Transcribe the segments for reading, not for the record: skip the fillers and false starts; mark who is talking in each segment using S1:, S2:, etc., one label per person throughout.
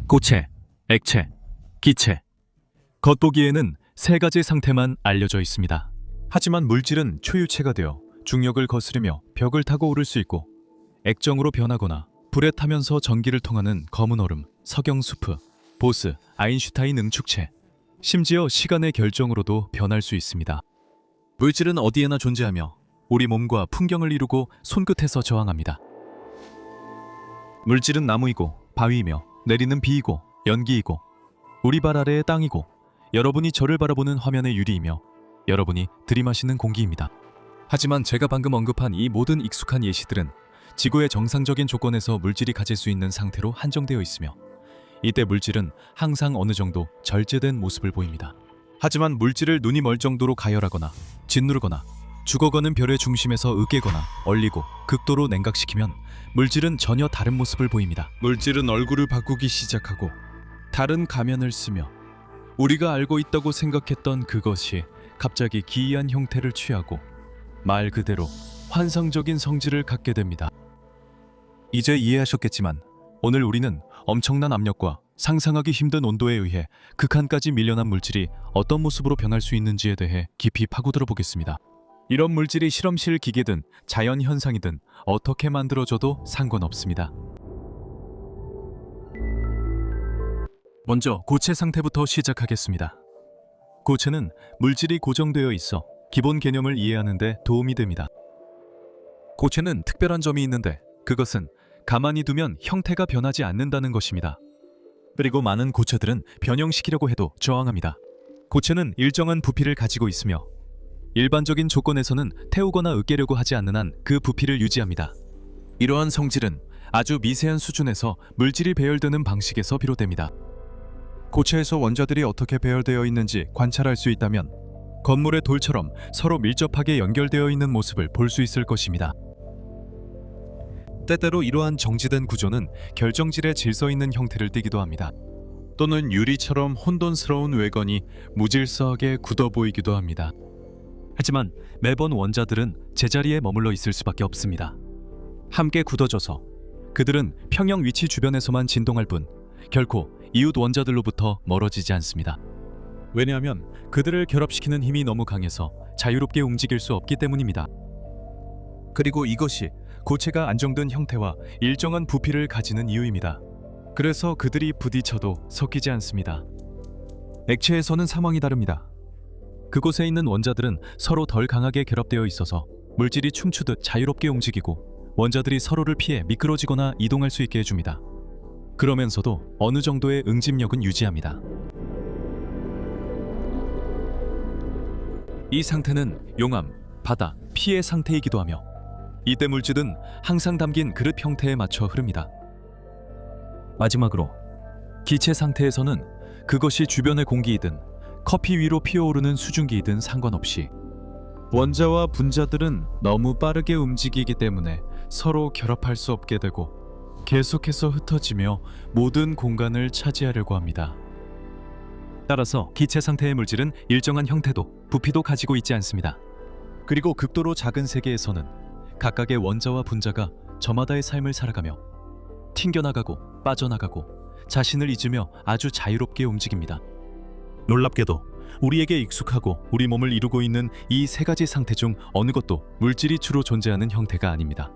S1: 고체, 액체, 기체. 겉보기에는 세 가지 상태만 알려져 있습니다. 하지만 물질은 초유체가 되어 중력을 거스르며 벽을 타고 오를 수 있고 액정으로 변하거나 불에 타면서 전기를 통하는 검은 얼음, 석영수프, 보스, 아인슈타인 응축체, 심지어 시간의 결정으로도 변할 수 있습니다. 물질은 어디에나 존재하며 우리 몸과 풍경을 이루고 손끝에서 저항합니다. 물질은 나무이고 바위이며 내리는 비이고 연기이고 우리 발 아래의 땅이고 여러분이 저를 바라보는 화면의 유리이며 여러분이 들이마시는 공기입니다. 하지만 제가 방금 언급한 이 모든 익숙한 예시들은 지구의 정상적인 조건에서 물질이 가질 수 있는 상태로 한정되어 있으며 이때 물질은 항상 어느 정도 절제된 모습을 보입니다. 하지만 물질을 눈이 멀 정도로 가열하거나 짓누르거나 죽어가는 별의 중심에서 으깨거나 얼리고 극도로 냉각시키면 물질은 전혀 다른 모습을 보입니다. 물질은 얼굴을 바꾸기 시작하고 다른 가면을 쓰며 우리가 알고 있다고 생각했던 그것이 갑자기 기이한 형태를 취하고 말 그대로 환상적인 성질을 갖게 됩니다. 이제 이해하셨겠지만 오늘 우리는 엄청난 압력과 상상하기 힘든 온도에 의해 극한까지 밀려난 물질이 어떤 모습으로 변할 수 있는지에 대해 깊이 파고들어 보겠습니다. 이런 물질이 실험실 기계든 자연 현상이든 어떻게 만들어져도 상관없습니다. 먼저 고체 상태부터 시작하겠습니다. 고체는 물질이 고정되어 있어 기본 개념을 이해하는 데 도움이 됩니다. 고체는 특별한 점이 있는데 그것은 가만히 두면 형태가 변하지 않는다는 것입니다. 그리고 많은 고체들은 변형시키려고 해도 저항합니다. 고체는 일정한 부피를 가지고 있으며 일반적인 조건에서는 태우거나 으깨려고 하지 않는 한 그 부피를 유지합니다. 이러한 성질은 아주 미세한 수준에서 물질이 배열되는 방식에서 비롯됩니다. 고체에서 원자들이 어떻게 배열되어 있는지 관찰할 수 있다면 건물의 돌처럼 서로 밀접하게 연결되어 있는 모습을 볼 수 있을 것입니다. 때때로 이러한 정지된 구조는 결정질의 질서 있는 형태를 띠기도 합니다. 또는 유리처럼 혼돈스러운 외관이 무질서하게 굳어 보이기도 합니다. 하지만 매번 원자들은 제자리에 머물러 있을 수밖에 없습니다. 함께 굳어져서 그들은 평형 위치 주변에서만 진동할 뿐 결코 이웃 원자들로부터 멀어지지 않습니다. 왜냐하면 그들을 결합시키는 힘이 너무 강해서 자유롭게 움직일 수 없기 때문입니다. 그리고 이것이 고체가 안정된 형태와 일정한 부피를 가지는 이유입니다. 그래서 그들이 부딪혀도 섞이지 않습니다. 액체에서는 상황이 다릅니다. 그곳에 있는 원자들은 서로 덜 강하게 결합되어 있어서 물질이 춤추듯 자유롭게 움직이고 원자들이 서로를 피해 미끄러지거나 이동할 수 있게 해줍니다. 그러면서도 어느 정도의 응집력은 유지합니다. 이 상태는 용암, 바다, 피의 상태이기도 하며 이때 물질은 항상 담긴 그릇 형태에 맞춰 흐릅니다. 마지막으로 기체 상태에서는 그것이 주변의 공기이든 커피 위로 피어오르는 수증기이든 상관없이 원자와 분자들은 너무 빠르게 움직이기 때문에 서로 결합할 수 없게 되고 계속해서 흩어지며 모든 공간을 차지하려고 합니다. 따라서 기체 상태의 물질은 일정한 형태도 부피도 가지고 있지 않습니다. 그리고 극도로 작은 세계에서는 각각의 원자와 분자가 저마다의 삶을 살아가며 튕겨나가고 빠져나가고 자신을 잊으며 아주 자유롭게 움직입니다. 놀랍게도 우리에게 익숙하고 우리 몸을 이루고 있는 이 세 가지 상태 중 어느 것도 물질이 주로 존재하는 형태가 아닙니다.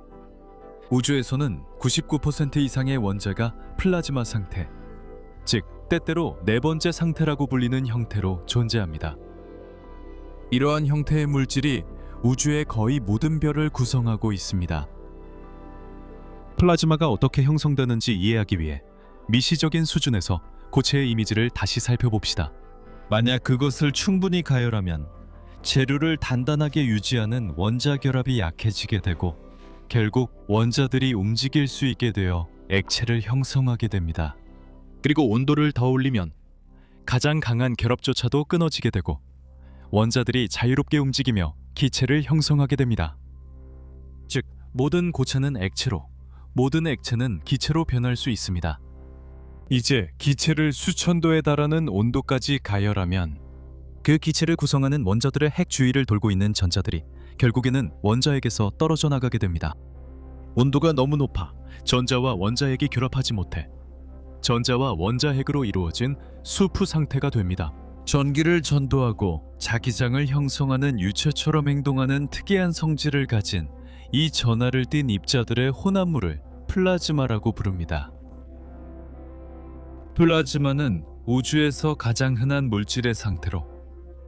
S1: 우주에서는 99% 이상의 원자가 플라즈마 상태, 즉 때때로 네 번째 상태라고 불리는 형태로 존재합니다. 이러한 형태의 물질이 우주의 거의 모든 별을 구성하고 있습니다. 플라즈마가 어떻게 형성되는지 이해하기 위해 미시적인 수준에서 고체의 이미지를 다시 살펴봅시다. 만약 그것을 충분히 가열하면 재료를 단단하게 유지하는 원자 결합이 약해지게 되고 결국 원자들이 움직일 수 있게 되어 액체를 형성하게 됩니다. 그리고 온도를 더 올리면 가장 강한 결합조차도 끊어지게 되고 원자들이 자유롭게 움직이며 기체를 형성하게 됩니다. 즉, 모든 고체는 액체로, 모든 액체는 기체로 변할 수 있습니다. 이제 기체를 수천도에 달하는 온도까지 가열하면 그 기체를 구성하는 원자들의 핵 주위를 돌고 있는 전자들이 결국에는 원자핵에서 떨어져 나가게 됩니다. 온도가 너무 높아 전자와 원자핵이 결합하지 못해 전자와 원자핵으로 이루어진 수프 상태가 됩니다. 전기를 전도하고 자기장을 형성하는 유체처럼 행동하는 특이한 성질을 가진 이 전하를 띤 입자들의 혼합물을 플라즈마라고 부릅니다. 플라즈마는 우주에서 가장 흔한 물질의 상태로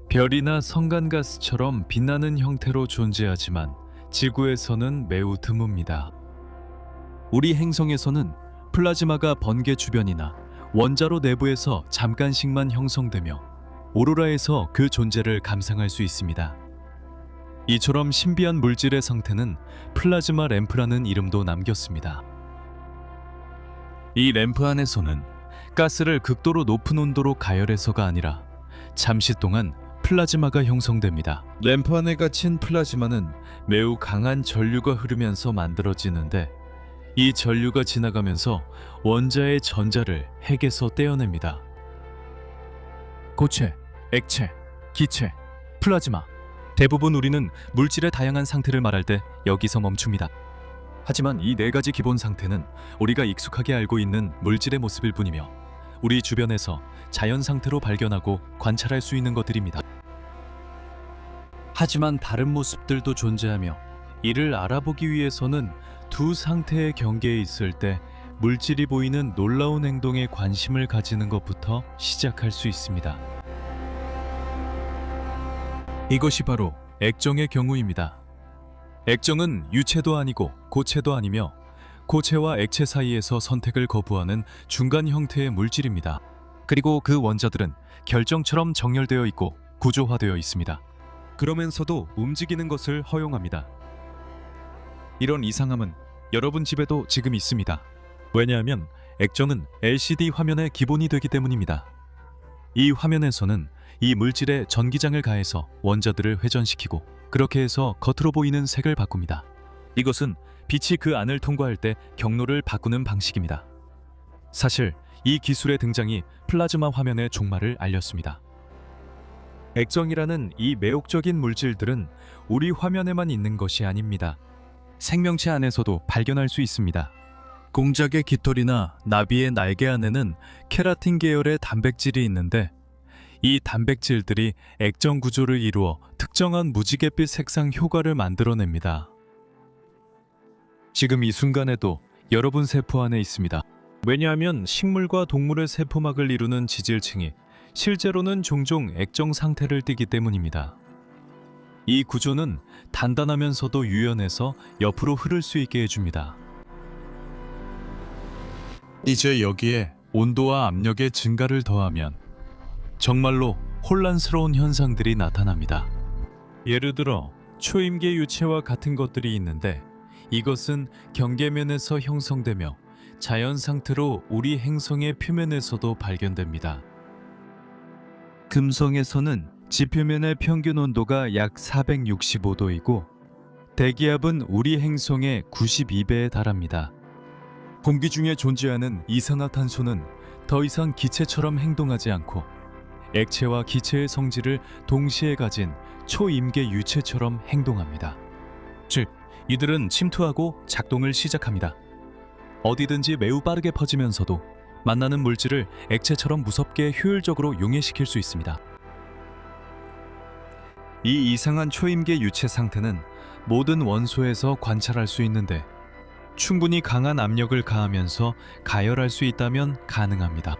S1: 별이나 성간가스처럼 빛나는 형태로 존재하지만 지구에서는 매우 드뭅니다. 우리 행성에서는 플라즈마가 번개 주변이나 원자로 내부에서 잠깐씩만 형성되며 오로라에서 그 존재를 감상할 수 있습니다. 이처럼 신비한 물질의 상태는 플라즈마 램프라는 이름도 남겼습니다. 이 램프 안에서는 가스를 극도로 높은 온도로 가열해서가 아니라 잠시 동안 플라즈마가 형성됩니다. 램프 안에 갇힌 플라즈마는 매우 강한 전류가 흐르면서 만들어지는데 이 전류가 지나가면서 원자의 전자를 핵에서 떼어냅니다. 고체, 액체, 기체, 플라즈마. 대부분 우리는 물질의 다양한 상태를 말할 때 여기서 멈춥니다. 하지만 이 네 가지 기본 상태는 우리가 익숙하게 알고 있는 물질의 모습일 뿐이며 우리 주변에서 자연 상태로 발견하고 관찰할 수 있는 것들입니다. 하지만 다른 모습들도 존재하며 이를 알아보기 위해서는 두 상태의 경계에 있을 때 물질이 보이는 놀라운 행동에 관심을 가지는 것부터 시작할 수 있습니다. 이것이 바로 액정의 경우입니다. 액정은 유체도 아니고 고체도 아니며 고체와 액체 사이에서 선택을 거부하는 중간 형태의 물질입니다. 그리고 그 원자들은 결정처럼 정렬되어 있고 구조화되어 있습니다. 그러면서도 움직이는 것을 허용합니다. 이런 이상함은 여러분 집에도 지금 있습니다. 왜냐하면 액정은 LCD 화면의 기본이 되기 때문입니다. 이 화면에서는 이 물질에 전기장을 가해서 원자들을 회전시키고 그렇게 해서 겉으로 보이는 색을 바꿉니다. 이것은 빛이 그 안을 통과할 때 경로를 바꾸는 방식입니다. 사실 이 기술의 등장이 플라즈마 화면의 종말을 알렸습니다. 액정이라는 이 매혹적인 물질들은 우리 화면에만 있는 것이 아닙니다. 생명체 안에서도 발견할 수 있습니다. 공작의 깃털이나 나비의 날개 안에는 케라틴 계열의 단백질이 있는데 이 단백질들이 액정 구조를 이루어 특정한 무지갯빛 색상 효과를 만들어냅니다. 지금 이 순간에도 여러분 세포 안에 있습니다. 왜냐하면 식물과 동물의 세포막을 이루는 지질층이 실제로는 종종 액정 상태를 띠기 때문입니다. 이 구조는 단단하면서도 유연해서 옆으로 흐를 수 있게 해줍니다. 이제 여기에 온도와 압력의 증가를 더하면 정말로 혼란스러운 현상들이 나타납니다. 예를 들어 초임계 유체와 같은 것들이 있는데 이것은 경계면에서 형성되며 자연 상태로 우리 행성의 표면에서도 발견됩니다. 금성에서는 지표면의 평균 온도가 약 465도이고 대기압은 우리 행성의 92배에 달합니다. 공기 중에 존재하는 이산화탄소는 더 이상 기체처럼 행동하지 않고 액체와 기체의 성질을 동시에 가진 초임계 유체처럼 행동합니다. 즉, 이들은 침투하고 작동을 시작합니다. 어디든지 매우 빠르게 퍼지면서도 만나는 물질을 액체처럼 무섭게 효율적으로 용해시킬 수 있습니다. 이 이상한 초임계 유체 상태는 모든 원소에서 관찰할 수 있는데 충분히 강한 압력을 가하면서 가열할 수 있다면 가능합니다.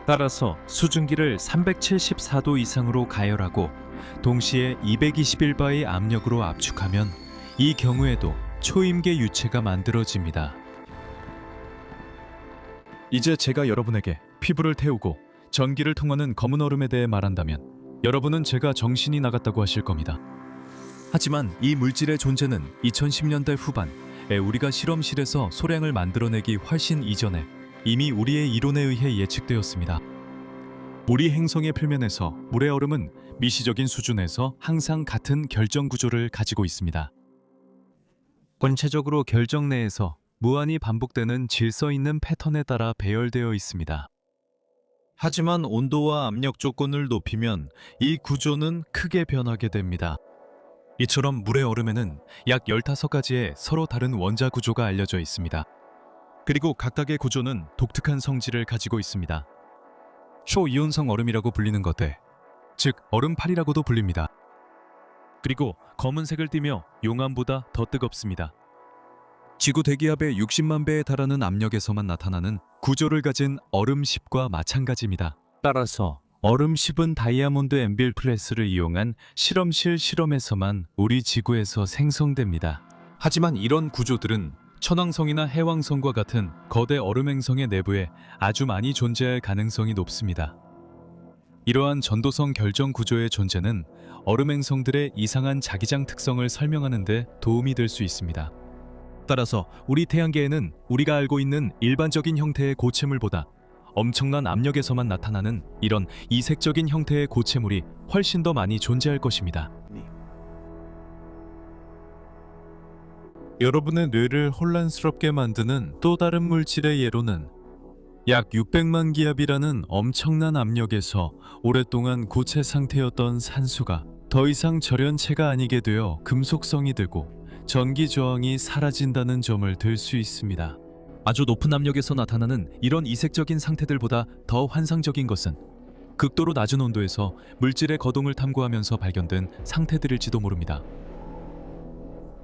S1: 따라서 수증기를 374도 이상으로 가열하고 동시에 221바의 압력으로 압축하면 이 경우에도 초임계 유체가 만들어집니다. 이제 제가 여러분에게 피부를 태우고 전기를 통하는 검은 얼음에 대해 말한다면 여러분은 제가 정신이 나갔다고 하실 겁니다. 하지만 이 물질의 존재는 2010년대 후반에 우리가 실험실에서 소량을 만들어내기 훨씬 이전에 이미 우리의 이론에 의해 예측되었습니다. 우리 행성의 표면에서 물의 얼음은 미시적인 수준에서 항상 같은 결정 구조를 가지고 있습니다. 권체적으로 결정 내에서 무한히 반복되는 질서 있는 패턴에 따라 배열되어 있습니다. 하지만 온도와 압력 조건을 높이면 이 구조는 크게 변하게 됩니다. 이처럼 물의 얼음에는 약 15가지의 서로 다른 원자 구조가 알려져 있습니다. 그리고 각각의 구조는 독특한 성질을 가지고 있습니다. 초이온성 얼음이라고 불리는 것들, 즉 얼음팔이라고도 불립니다. 그리고 검은색을 띠며 용암보다 더 뜨겁습니다. 지구 대기압의 60만 배에 달하는 압력에서만 나타나는 구조를 가진 얼음십과 마찬가지입니다. 따라서 얼음십은 다이아몬드 엠빌 프레스를 이용한 실험실 실험에서만 우리 지구에서 생성됩니다. 하지만 이런 구조들은 천왕성이나 해왕성과 같은 거대 얼음행성의 내부에 아주 많이 존재할 가능성이 높습니다. 이러한 전도성 결정 구조의 존재는 얼음행성들의 이상한 자기장 특성을 설명하는 데 도움이 될 수 있습니다. 따라서 우리 태양계에는 우리가 알고 있는 일반적인 형태의 고체물보다 엄청난 압력에서만 나타나는 이런 이색적인 형태의 고체물이 훨씬 더 많이 존재할 것입니다. 여러분의 뇌를 혼란스럽게 만드는 또 다른 물질의 예로는 약 600만 기압이라는 엄청난 압력에서 오랫동안 고체 상태였던 산소가 더 이상 절연체가 아니게 되어 금속성이 되고 전기 저항이 사라진다는 점을 들 수 있습니다. 아주 높은 압력에서 나타나는 이런 이색적인 상태들보다 더 환상적인 것은 극도로 낮은 온도에서 물질의 거동을 탐구하면서 발견된 상태들일지도 모릅니다.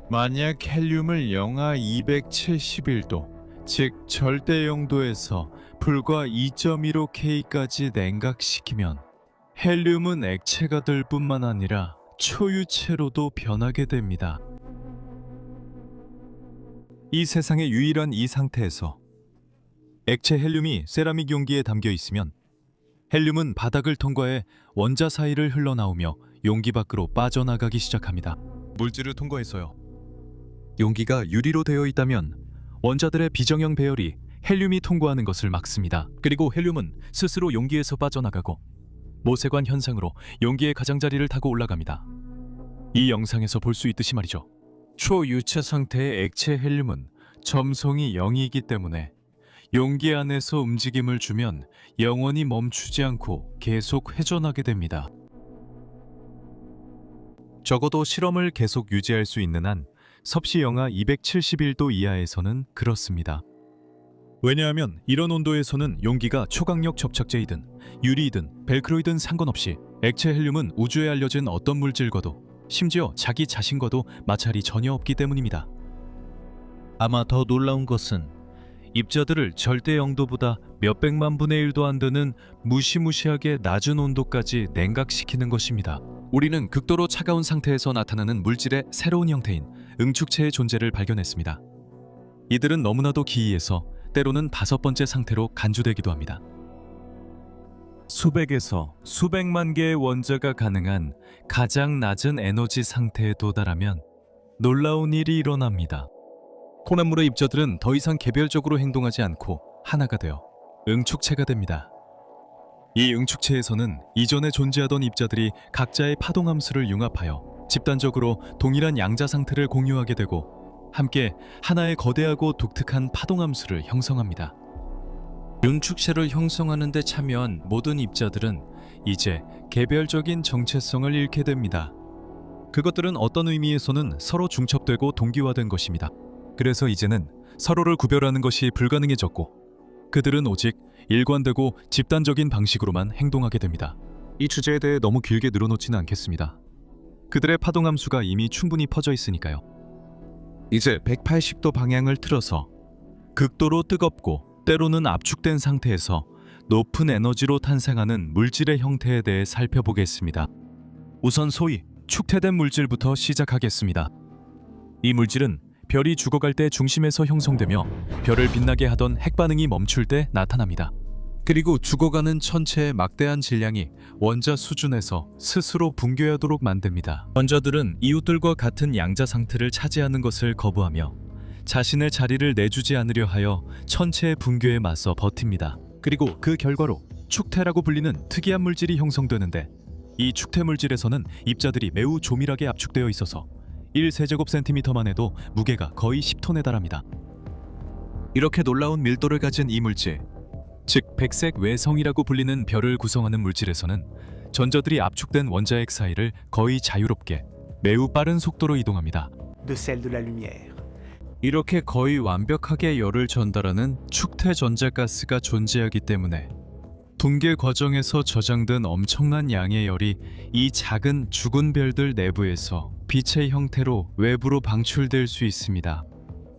S1: 만약 헬륨을 영하 271도, 즉 절대 영도에서 불과 2.15K까지 냉각시키면 헬륨은 액체가 될 뿐만 아니라 초유체로도 변하게 됩니다. 이 세상의 유일한 이 상태에서 액체 헬륨이 세라믹 용기에 담겨 있으면 헬륨은 바닥을 통과해 원자 사이를 흘러나오며 용기 밖으로 빠져나가기 시작합니다. 물질을 통과해서요. 용기가 유리로 되어 있다면 원자들의 비정형 배열이 헬륨이 통과하는 것을 막습니다. 그리고 헬륨은 스스로 용기에서 빠져나가고 모세관 현상으로 용기의 가장자리를 타고 올라갑니다. 이 영상에서 볼 수 있듯이 말이죠. 초유체 상태의 액체 헬륨은 점성이 0이기 때문에 용기 안에서 움직임을 주면 영원히 멈추지 않고 계속 회전하게 됩니다. 적어도 실험을 계속 유지할 수 있는 한 섭씨 영하 271도 이하에서는 그렇습니다. 왜냐하면 이런 온도에서는 용기가 초강력 접착제이든 유리이든 벨크로이든 상관없이 액체 헬륨은 우주에 알려진 어떤 물질과도 심지어 자기 자신과도 마찰이 전혀 없기 때문입니다. 아마 더 놀라운 것은 입자들을 절대 영도보다 몇백만 분의 1도 안 되는 무시무시하게 낮은 온도까지 냉각시키는 것입니다. 우리는 극도로 차가운 상태에서 나타나는 물질의 새로운 형태인 응축체의 존재를 발견했습니다. 이들은 너무나도 기이해서 때로는 5번째 상태로 간주되기도 합니다. 수백에서 수백만 개의 원자가 가능한 가장 낮은 에너지 상태에 도달하면 놀라운 일이 일어납니다. 혼합물의 입자들은 더 이상 개별적으로 행동하지 않고 하나가 되어 응축체가 됩니다. 이 응축체에서는 이전에 존재하던 입자들이 각자의 파동함수를 융합하여 집단적으로 동일한 양자 상태를 공유하게 되고 함께 하나의 거대하고 독특한 파동함수를 형성합니다. 응축체를 형성하는 데 참여한 모든 입자들은 이제 개별적인 정체성을 잃게 됩니다. 그것들은 어떤 의미에서는 서로 중첩되고 동기화된 것입니다. 그래서 이제는 서로를 구별하는 것이 불가능해졌고 그들은 오직 일관되고 집단적인 방식으로만 행동하게 됩니다. 이 주제에 대해 너무 길게 늘어놓지는 않겠습니다. 그들의 파동함수가 이미 충분히 퍼져 있으니까요. 이제 180도 방향을 틀어서 극도로 뜨겁고 때로는 압축된 상태에서 높은 에너지로 탄생하는 물질의 형태에 대해 살펴보겠습니다. 우선 소위 축태된 물질부터 시작하겠습니다. 이 물질은 별이 죽어갈 때 중심에서 형성되며 별을 빛나게 하던 핵반응이 멈출 때 나타납니다. 그리고 죽어가는 천체의 막대한 질량이 원자 수준에서 스스로 붕괴하도록 만듭니다. 원자들은 이웃들과 같은 양자 상태를 차지하는 것을 거부하며 자신의 자리를 내주지 않으려 하여 천체의 붕괴에 맞서 버팁니다. 그리고 그 결과로 축태라고 불리는 특이한 물질이 형성되는데 이 축태 물질에서는 입자들이 매우 조밀하게 압축되어 있어서 1세제곱센티미터만 해도 무게가 거의 10톤에 달합니다. 이렇게 놀라운 밀도를 가진 이 물질, 즉 백색 외성이라고 불리는 별을 구성하는 물질에서는 전자들이 압축된 원자핵 사이를 거의 자유롭게 매우 빠른 속도로 이동합니다.
S2: de celle de la lumière.
S1: 이렇게 거의 완벽하게 열을 전달하는 축태 전자가스가 존재하기 때문에 붕괴 과정에서 저장된 엄청난 양의 열이 이 작은 죽은 별들 내부에서 빛의 형태로 외부로 방출될 수 있습니다.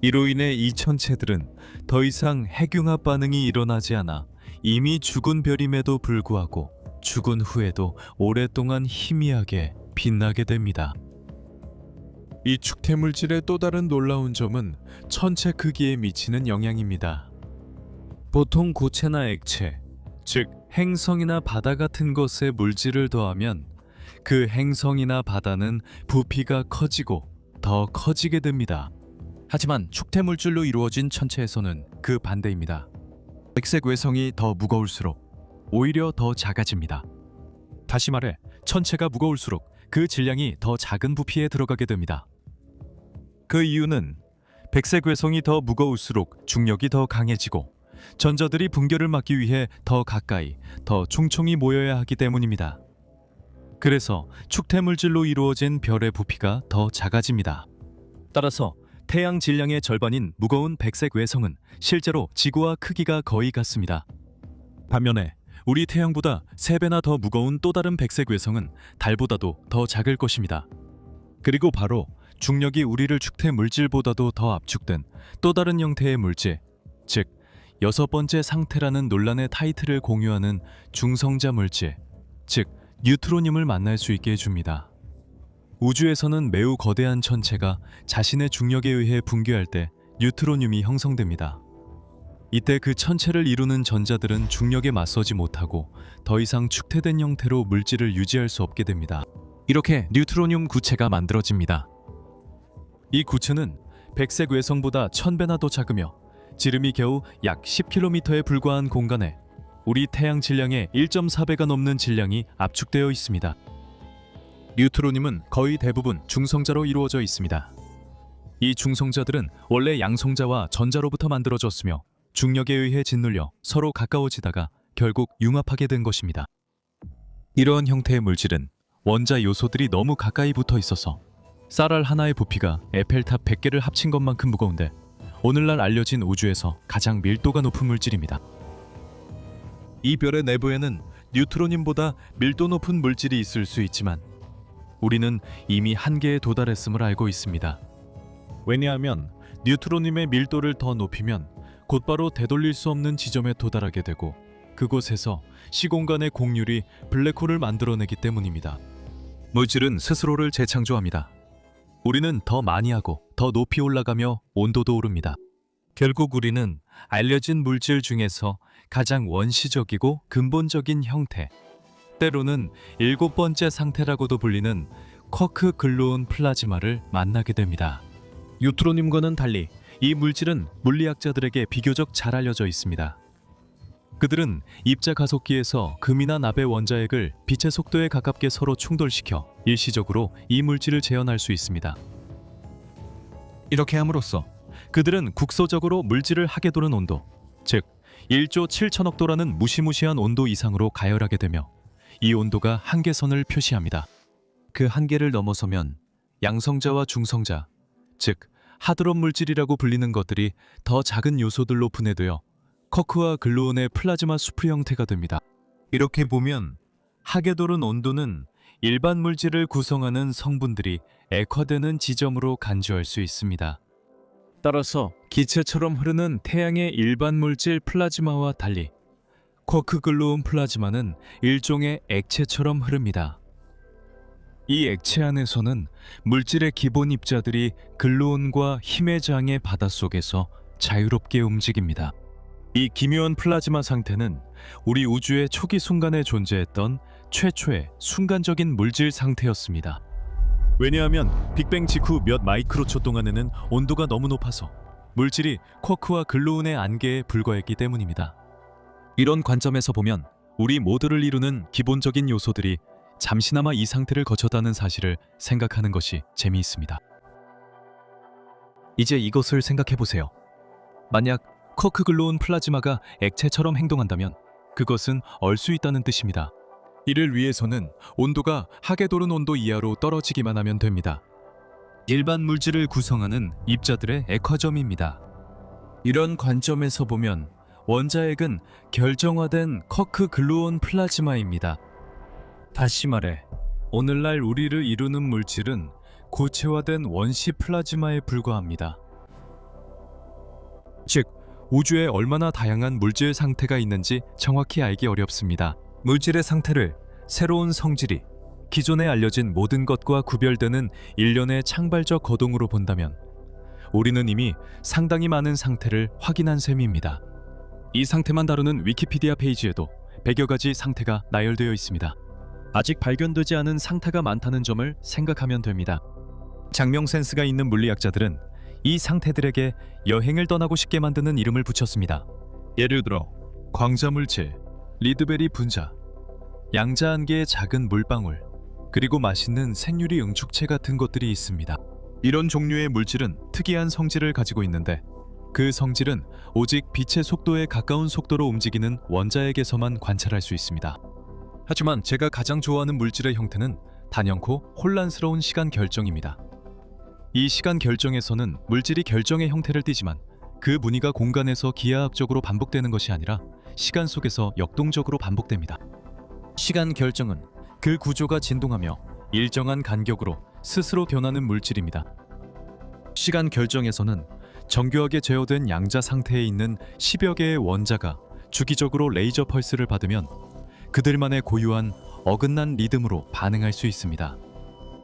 S1: 이로 인해 이 천체들은 더 이상 핵융합 반응이 일어나지 않아 이미 죽은 별임에도 불구하고 죽은 후에도 오랫동안 희미하게 빛나게 됩니다. 이 축태 물질의 또 다른 놀라운 점은 천체 크기에 미치는 영향입니다. 보통 고체나 액체, 즉 행성이나 바다 같은 것에 물질을 더하면 그 행성이나 바다는 부피가 커지고 더 커지게 됩니다. 하지만 축태 물질로 이루어진 천체에서는 그 반대입니다. 백색 외성이 더 무거울수록 오히려 더 작아집니다. 다시 말해 천체가 무거울수록 그 질량이 더 작은 부피에 들어가게 됩니다. 그 이유는 백색 외성이 더 무거울수록 중력이 더 강해지고 전자들이 붕괴를 막기 위해 더 가까이, 더 충청이 모여야 하기 때문입니다. 그래서 축태 물질로 이루어진 별의 부피가 더 작아집니다. 따라서 태양 질량의 절반인 무거운 백색 외성은 실제로 지구와 크기가 거의 같습니다. 반면에 우리 태양보다 3배나 더 무거운 또 다른 백색 외성은 달보다도 더 작을 것입니다. 그리고 바로 중력이 우리를 축태 물질보다도 더 압축된 또 다른 형태의 물질, 즉 6번째 상태라는 논란의 타이틀을 공유하는 중성자 물질, 즉 뉴트로늄을 만날 수 있게 해줍니다. 우주에서는 매우 거대한 천체가 자신의 중력에 의해 붕괴할 때 뉴트로늄이 형성됩니다. 이때 그 천체를 이루는 전자들은 중력에 맞서지 못하고 더 이상 축태된 형태로 물질을 유지할 수 없게 됩니다. 이렇게 뉴트로늄 구체가 만들어집니다. 이 구체는 백색 외성보다 1000배나 더 작으며 지름이 겨우 약 10km에 불과한 공간에 우리 태양 질량의 1.4배가 넘는 질량이 압축되어 있습니다. 뉴트로늄은 거의 대부분 중성자로 이루어져 있습니다. 이 중성자들은 원래 양성자와 전자로부터 만들어졌으며 중력에 의해 짓눌려 서로 가까워지다가 결국 융합하게 된 것입니다. 이러한 형태의 물질은 원자 요소들이 너무 가까이 붙어 있어서 쌀알 하나의 부피가 에펠탑 100개를 합친 것만큼 무거운데 오늘날 알려진 우주에서 가장 밀도가 높은 물질입니다. 이 별의 내부에는 뉴트로늄보다 밀도 높은 물질이 있을 수 있지만 우리는 이미 한계에 도달했음을 알고 있습니다. 왜냐하면 뉴트로늄의 밀도를 더 높이면 곧바로 되돌릴 수 없는 지점에 도달하게 되고 그곳에서 시공간의 공률이 블랙홀을 만들어내기 때문입니다. 물질은 스스로를 재창조합니다. 우리는 더 많이 하고 더 높이 올라가며 온도도 오릅니다. 결국 우리는 알려진 물질 중에서 가장 원시적이고 근본적인 형태, 때로는 7번째 상태라고도 불리는 쿼크 글루온 플라즈마를 만나게 됩니다. 뉴트로늄과는 달리 이 물질은 물리학자들에게 비교적 잘 알려져 있습니다. 그들은 입자 가속기에서 금이나 납의 원자핵을 빛의 속도에 가깝게 서로 충돌시켜 일시적으로 이 물질을 재현할 수 있습니다. 이렇게 함으로써 그들은 국소적으로 물질을 하게 도는 온도, 즉 1조 7천억 도라는 무시무시한 온도 이상으로 가열하게 되며 이 온도가 한계선을 표시합니다. 그 한계를 넘어서면 양성자와 중성자, 즉 하드론 물질이라고 불리는 것들이 더 작은 요소들로 분해되어 쿼크와 글루온의 플라즈마 수프 형태가 됩니다. 이렇게 보면 하게 도는 온도는 일반 물질을 구성하는 성분들이 액화되는 지점으로 간주할 수 있습니다. 따라서 기체처럼 흐르는 태양의 일반 물질 플라즈마와 달리 쿼크 글루온 플라즈마는 일종의 액체처럼 흐릅니다. 이 액체 안에서는 물질의 기본 입자들이 글루온과 힘의 장의 바닷속에서 자유롭게 움직입니다. 이 기묘한 플라즈마 상태는 우리 우주의 초기 순간에 존재했던 최초의 순간적인 물질 상태였습니다. 왜냐하면 빅뱅 직후 몇 마이크로초 동안에는 온도가 너무 높아서 물질이 쿼크와 글루온의 안개에 불과했기 때문입니다. 이런 관점에서 보면 우리 모두를 이루는 기본적인 요소들이 잠시나마 이 상태를 거쳤다는 사실을 생각하는 것이 재미있습니다. 이제 이것을 생각해보세요. 만약 쿼크 글루온 플라즈마가 액체처럼 행동한다면 그것은 얼 수 있다는 뜻입니다. 이를 위해서는 온도가 하게 도는 온도 이하로 떨어지기만 하면 됩니다. 일반 물질을 구성하는 입자들의 액화점입니다. 이런 관점에서 보면 원자핵은 결정화된 커크 글루온 플라즈마입니다. 다시 말해, 오늘날 우리를 이루는 물질은 고체화된 원시 플라즈마에 불과합니다. 즉, 우주에 얼마나 다양한 물질 상태가 있는지 정확히 알기 어렵습니다. 물질의 상태를 새로운 성질이 기존에 알려진 모든 것과 구별되는 일련의 창발적 거동으로 본다면 우리는 이미 상당히 많은 상태를 확인한 셈입니다. 이 상태만 다루는 위키피디아 페이지에도 100여 가지 상태가 나열되어 있습니다. 아직 발견되지 않은 상태가 많다는 점을 생각하면 됩니다. 장명 센스가 있는 물리학자들은 이 상태들에게 여행을 떠나고 싶게 만드는 이름을 붙였습니다. 예를 들어 광자물질, 리드베리 분자, 양자 한 개의 작은 물방울, 그리고 맛있는 생유리 응축체 같은 것들이 있습니다. 이런 종류의 물질은 특이한 성질을 가지고 있는데 그 성질은 오직 빛의 속도에 가까운 속도로 움직이는 원자핵에서만 관찰할 수 있습니다. 하지만 제가 가장 좋아하는 물질의 형태는 단연코 혼란스러운 시간 결정입니다. 이 시간 결정에서는 물질이 결정의 형태를 띠지만 그 무늬가 공간에서 기하학적으로 반복되는 것이 아니라 시간 속에서 역동적으로 반복됩니다. 시간 결정은 그 구조가 진동하며 일정한 간격으로 스스로 변하는 물질입니다. 시간 결정에서는 정교하게 제어된 양자 상태에 있는 10여 개의 원자가 주기적으로 레이저 펄스를 받으면 그들만의 고유한 어긋난 리듬으로 반응할 수 있습니다.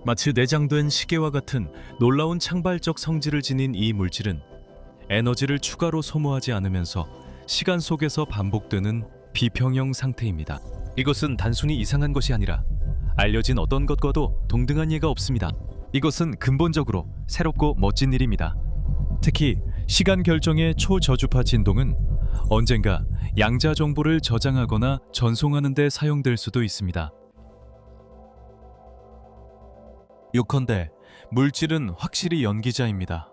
S1: 마치 내장된 시계와 같은 놀라운 창발적 성질을 지닌 이 물질은 에너지를 추가로 소모하지 않으면서 시간 속에서 반복되는 비평형 상태입니다. 이것은 단순히 이상한 것이 아니라 알려진 어떤 것과도 동등한 예가 없습니다. 이것은 근본적으로 새롭고 멋진 일입니다. 특히 시간 결정의 초저주파 진동은 언젠가 양자 정보를 저장하거나 전송하는 데 사용될 수도 있습니다. 요컨대 물질은 확실히 연기자입니다.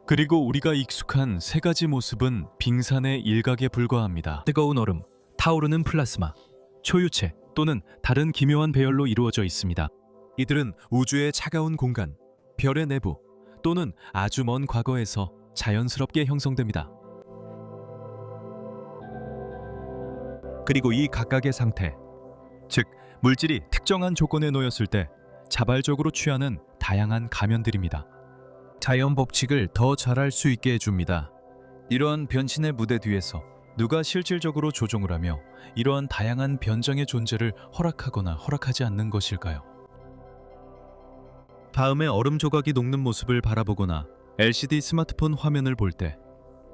S1: 그리고 우리가 익숙한 세 가지 모습은 빙산의 일각에 불과합니다. 뜨거운 얼음, 타오르는 플라스마, 초유체 또는 다른 기묘한 배열로 이루어져 있습니다. 이들은 우주의 차가운 공간, 별의 내부 또는 아주 먼 과거에서 자연스럽게 형성됩니다. 그리고 이 각각의 상태, 즉 물질이 특정한 조건에 놓였을 때 자발적으로 취하는 다양한 가면들입니다. 자연 법칙을 더 잘할 수 있게 해줍니다. 이러한 변신의 무대 뒤에서 누가 실질적으로 조종을 하며 이러한 다양한 변장의 존재를 허락하거나 허락하지 않는 것일까요? 다음에 얼음 조각이 녹는 모습을 바라보거나 LCD 스마트폰 화면을 볼 때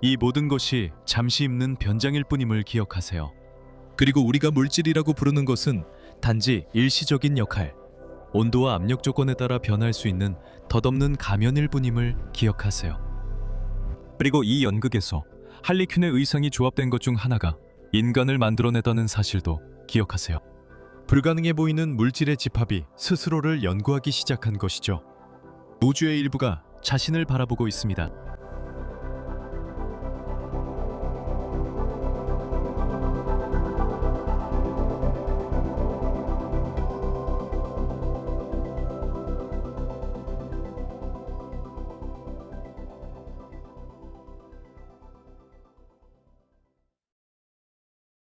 S1: 이 모든 것이 잠시 입는 변장일 뿐임을 기억하세요. 그리고 우리가 물질이라고 부르는 것은 단지 일시적인 역할, 온도와 압력 조건에 따라 변할 수 있는 덧없는 가면일 뿐임을 기억하세요. 그리고 이 연극에서 할리퀸의 의상이 조합된 것 중 하나가 인간을 만들어내다는 사실도 기억하세요. 불가능해 보이는 물질의 집합이 스스로를 연구하기 시작한 것이죠. 우주의 일부가 자신을 바라보고 있습니다.